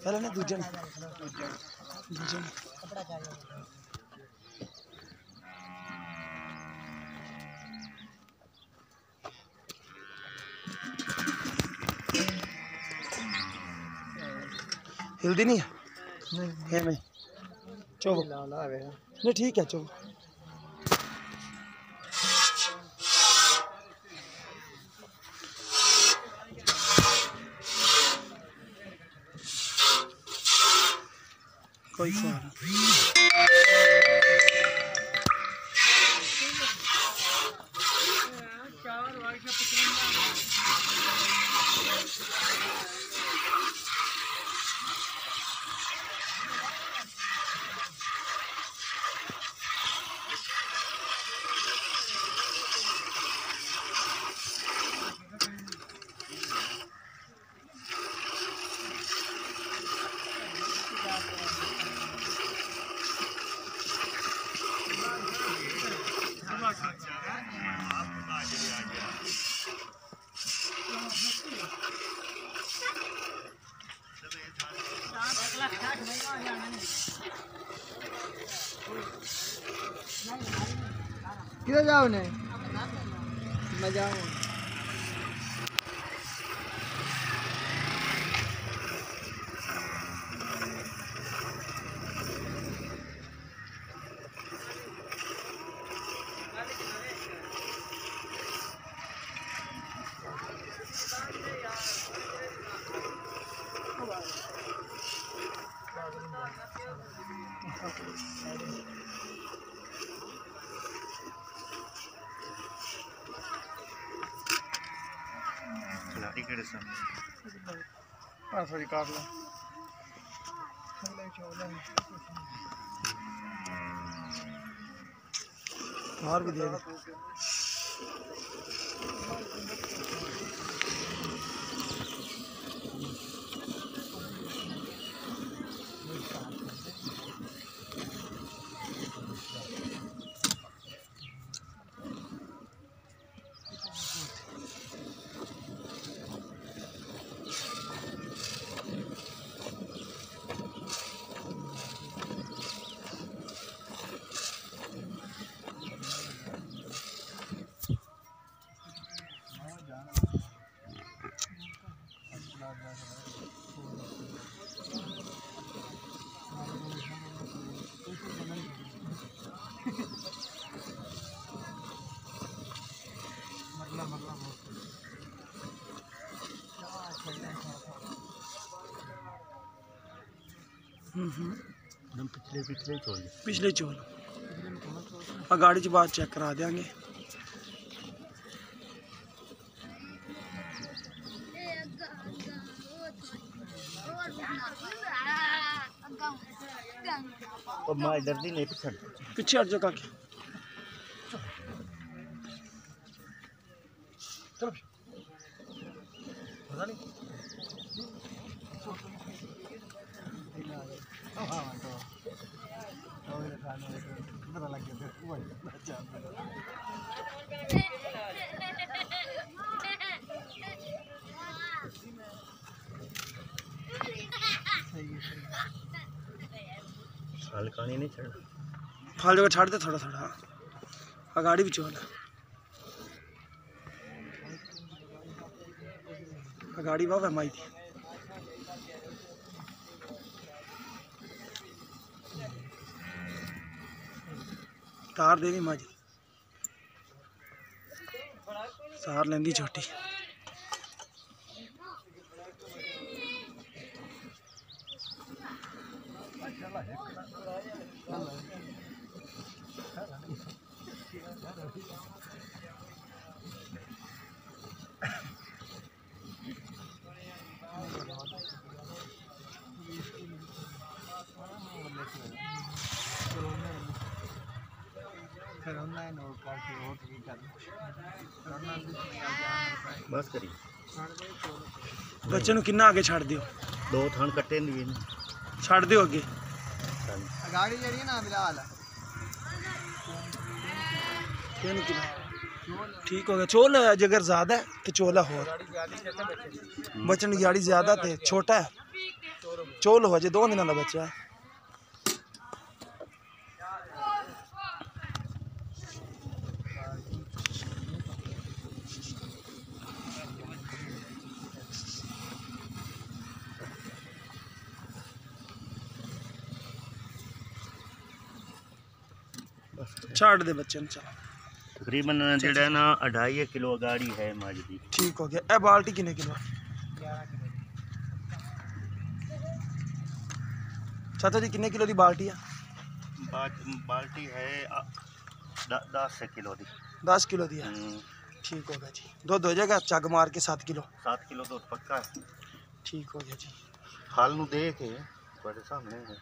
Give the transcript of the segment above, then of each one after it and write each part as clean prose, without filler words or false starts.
पहले ने दूजे ने हिलदी नहीं है नहीं चो नहीं ठीक है चो कोई किधर जाओ ने मैं जाऊँ सॉरी काट लो और भी दे दो पिछले चोल और गाड़ी च बाद चेक करा देंगे और मां डरती नहीं पीछे हट जाओ काकी चलो पता नहीं फाल कहानी नहीं छड़ फाल जगह छाड़ दे थोड़ा थोड़ा गाड़ी भी चोल गाड़ी बाबा माई थी तार देनी माजी सार लेंदी छोटी बस करी बच्चे किन्ना आगे छाड़ दियो दो थान कट्टे छाड़ दियो अगे गाड़ी जी ना बिलाल 3 किलो ठीक हो गया। चोल अगर ज़्यादा है तो चोला हो, बचन की गाड़ी ज़्यादा तो छोटा है चोल हो जे 2 दिनों का बच्चा है। छाड़ दे बच्चे ने चल। तकरीबन जेड़ा ना 2.5 किलो गाड़ी है मज दी। ठीक हो गया। ए बाल्टी कितने किलो? चाचा जी कितने किलो की बाल्टी है? बाल्टी है 10 किलो दी। 10 किलो दी है। ठीक हो गया जी। दूध हो जाएगा चग मार के 7 किलो? 7 किलो दूध पक्का है। ठीक हो गया जी। हाल नू दे के तुम्हारे सामने है।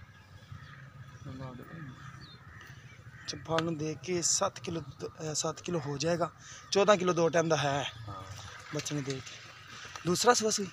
फल दे के 7 किलो हो जाएगा। 14 किलो 2 टाइम का है बच्चे ने दे के। दूसरा सुबह सुई